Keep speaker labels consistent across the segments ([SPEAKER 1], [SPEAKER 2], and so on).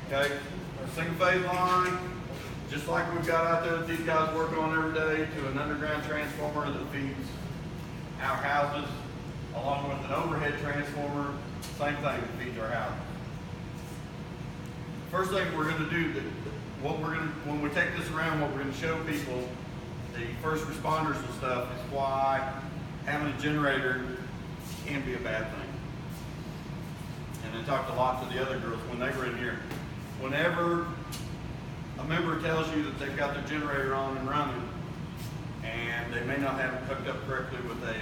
[SPEAKER 1] Okay, our single phase line, just like we've got out there that these guys work on every day, to an underground transformer that feeds our houses, along with an overhead transformer, same thing that feeds our houses. First thing we're going to do, when we take this around, what we're going to show people, the first responders and stuff, is why having a generator can be a bad thing. And I talked a lot to the other girls when they were in here. Whenever a member tells you that they've got their generator on and running, and they may not have it hooked up correctly with a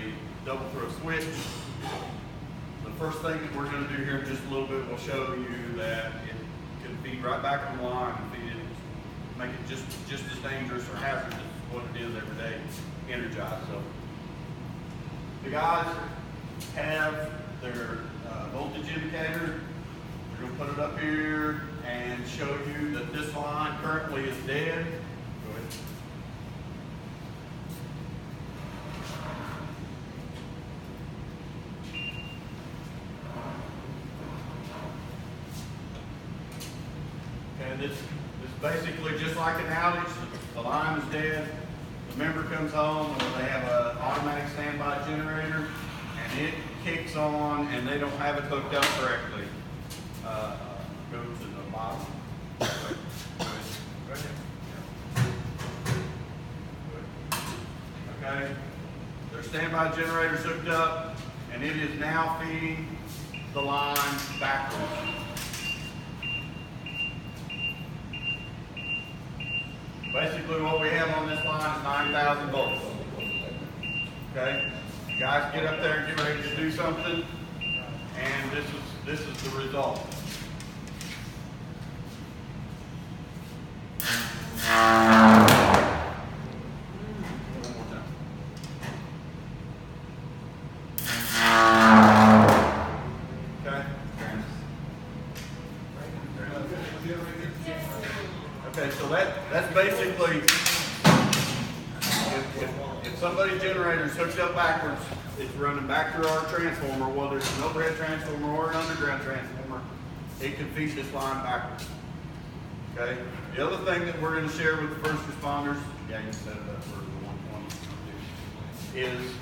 [SPEAKER 1] double throw switch, the first thing that we're going to do here in just a little bit will show you that it can feed right back on the line and feed it, make it just as dangerous or hazardous as what it is every day, energized. So the guys have their voltage indicator. We're going to put it up here and show you that this line currently is dead. Go ahead. Okay, this is basically just like an outage. The line is dead. The member comes home and they have an automatic standby generator, and it kicks on, and they don't have it hooked up correctly. Go to the bottom. Okay, their standby generator's hooked up, and it is now feeding the line backwards. Basically, what we have on this line is 9,000 volts. Okay, you guys get up there and get ready to do something, and this is the result. Okay, so that's basically, if somebody's generator is hooked up backwards, it's running back through our transformer, whether it's an overhead transformer or an underground transformer, it can feed this line backwards. Okay, the other thing that we're going to share with the first responders, yeah, you set it up for the 120, is,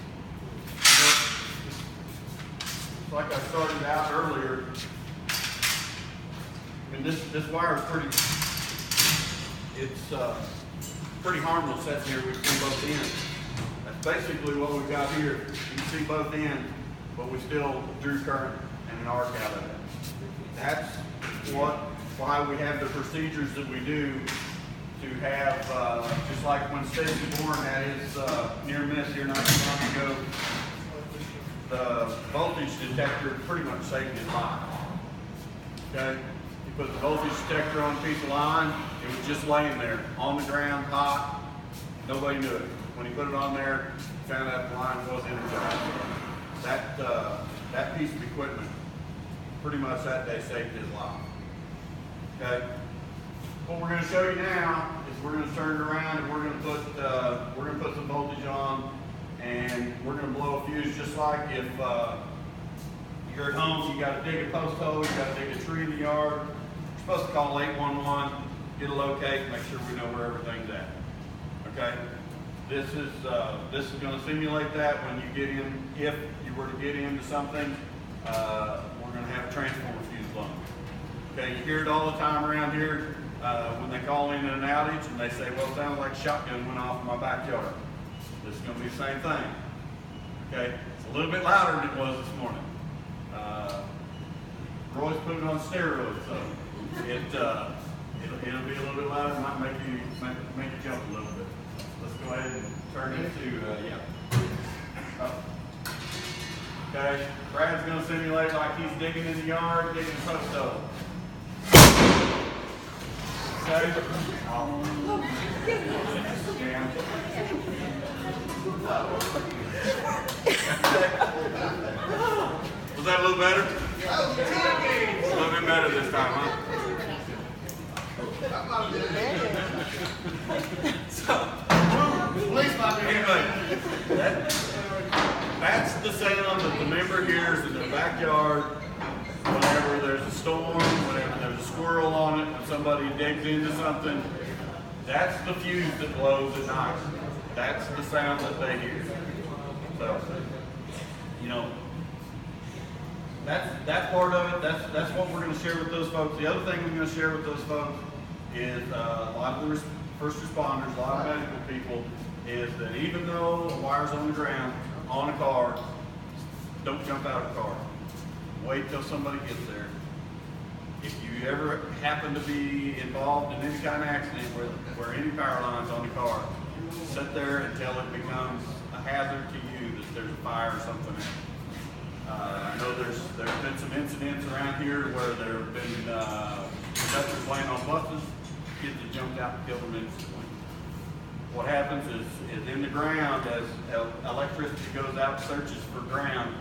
[SPEAKER 1] like I started out earlier, I mean, this wire is pretty harmless sitting here. We see both ends. That's basically what we've got here. You can see both ends, but we still drew current and an arc out of it. That's why we have the procedures that we do to have, just like when Stacey Bourne had his near miss here not too long ago, the voltage detector pretty much saved his life. Okay? He put the voltage detector on a piece of line, it was just laying there on the ground, hot, nobody knew it. When he put it on there, he found out the line was energized. That piece of equipment pretty much that day saved his life. Okay? What we're going to show you now is we're going to turn it around and we're going to put some voltage on, and we're going to blow a fuse just like if you're at home, you got to dig a post hole, you got to dig a tree in the yard. You're supposed to call 811, get a locate, make sure we know where everything's at. Okay? This is going to simulate that when you get in. If you were to get into something, we're going to have a transformer fuse blown. Okay, you hear it all the time around here when they call in an outage and they say, well, it sounds like a shotgun went off in my backyard. This is going to be the same thing. Okay, it's a little bit louder than it was this morning. Roy's put it on steroids, so it'll be a little bit louder. Might make you jump a little bit. Let's go ahead and turn it to Okay, Brad's going to simulate like he's digging in the yard, digging a post hole. Okay. Was that a little better? A little bit better this time, huh? Anyway, that's the sound that the member hears in their backyard whenever there's a storm, whenever there's a squirrel on it, somebody digs into something, that's the fuse that blows at night. That's the sound that they hear. So, you know, that's part of it. That's what we're going to share with those folks. The other thing we're going to share with those folks is a lot of the first responders, a lot of medical people, is that even though a wire's on the ground, on a car, don't jump out of the car. Wait till somebody gets there. If you ever happen to be involved in any kind of accident where any power line's on the car, sit there until it becomes a hazard to you that there's a fire or something. I know there's been some incidents around here where there have been conductors laying on buses, kids have jumped out and killed them instantly. What happens is in the ground, as electricity goes out and searches for ground,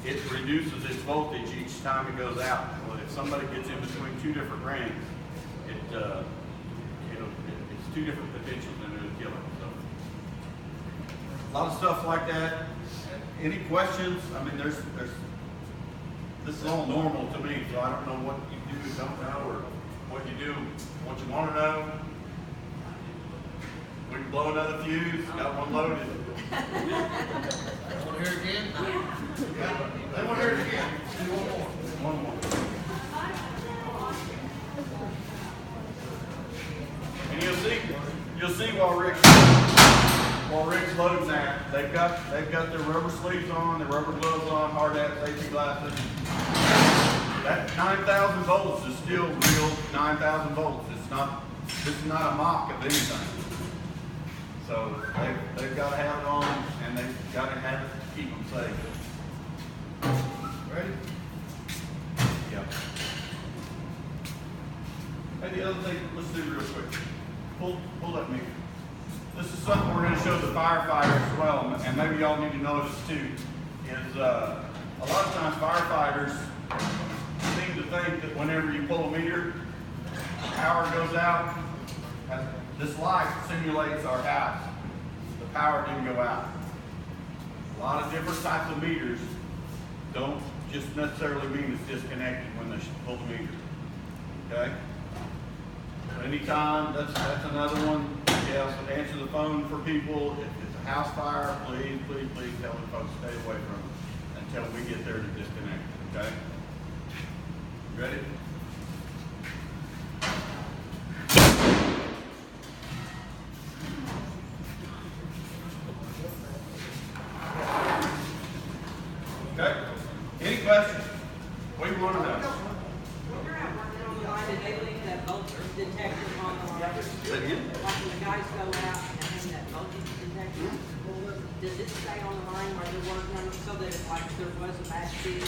[SPEAKER 1] it reduces its voltage each time it goes out. Well, if somebody gets in between two different rings, it's two different potentials and it'll kill it. So, a lot of stuff like that. Any questions? I mean, this is all normal to me, so I don't know what you do and don't know, or what you do, what you want to know. We can blow another fuse. Got one loaded.
[SPEAKER 2] Want to hear it again?
[SPEAKER 1] Yeah. They want to hear it again. Do one more. One more. And you'll see while Rick's loading that, they've got their rubber sleeves on, their rubber gloves on, hard hat, safety glasses. That 9,000 volts is still real 9,000 volts. This is not a mock of anything. So they've got to have it on, and they've got to have it to keep them safe. Ready? Yep. Hey, the other thing, let's do real quick. Pull that meter. This is something we're going to show the firefighters as well, and maybe y'all need to know this too, is a lot of times firefighters seem to think that whenever you pull a meter, power goes out. This light simulates our house. The power didn't go out. A lot of different types of meters don't just necessarily mean it's disconnected when they pull the meter. Okay? So anytime, that's another one. Yes, answer the phone for people. If it's a house fire, please tell the folks to stay away from it until we get there to disconnect it. Okay? Ready? Okay. Any questions? What do you want to know?
[SPEAKER 3] When you're out working on the line, did they leave that voltage detector on the line?
[SPEAKER 1] Say it again?
[SPEAKER 3] Like when the guys go out and hang that voltage detector, does it stay on the line while they're working on it so that if like there was a bad speed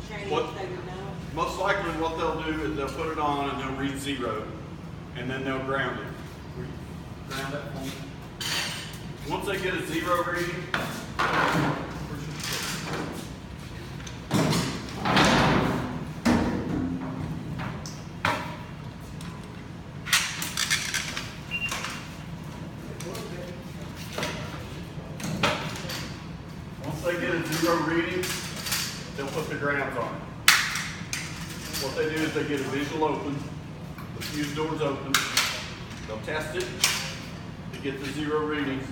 [SPEAKER 3] change,
[SPEAKER 1] What?
[SPEAKER 3] they would know?
[SPEAKER 1] Most likely what they'll do is they'll put it on and they'll read 0, and then they'll ground it. Ground that point. Once they get a 0 reading, reading, they'll put the grounds on it. What they do is they get a visual open, the fuse door's open, they'll test it to get the 0 readings,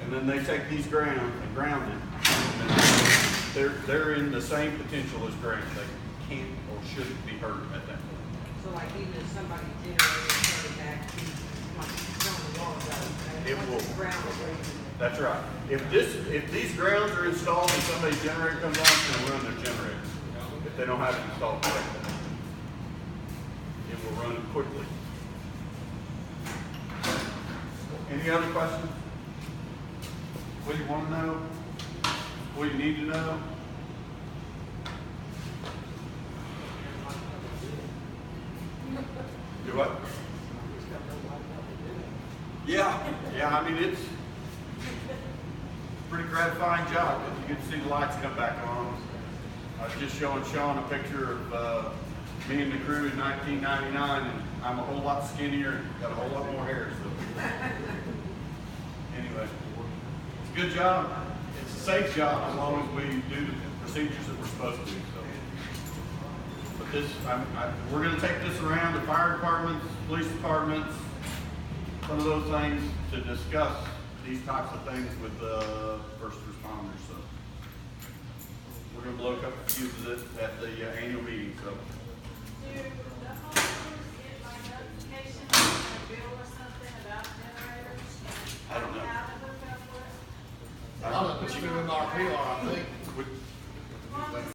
[SPEAKER 1] and then they take these grounds and ground it. And they're in the same potential as ground. They can't or shouldn't be hurt at that point.
[SPEAKER 3] So like even if somebody generated it back, like from the wall,
[SPEAKER 1] It will.
[SPEAKER 3] Ground is reading.
[SPEAKER 1] That's right. If these grounds are installed and somebody's generator comes on, it's going to run their generator. If they don't have it installed correctly, it will run quickly. Any other questions? What do you want to know? What do you need to know? Do what? Yeah. I mean, it's a pretty gratifying job because you get to see the lights come back on. I was just showing Sean a picture of me and the crew in 1999, and I'm a whole lot skinnier and got a whole lot more hair. So anyway, it's a good job. It's a safe job as long as we do the procedures that we're supposed to do. So, but this, we're gonna take this around to fire departments, police departments, some of those things to discuss these types of things with, first responders, so. We're gonna blow a couple fuses at the annual meeting, so.
[SPEAKER 2] Do the homeowners get like notification or a bill or something about generators?
[SPEAKER 1] I don't know.
[SPEAKER 2] How to hook up with?
[SPEAKER 4] I'll put you in our PR, I think.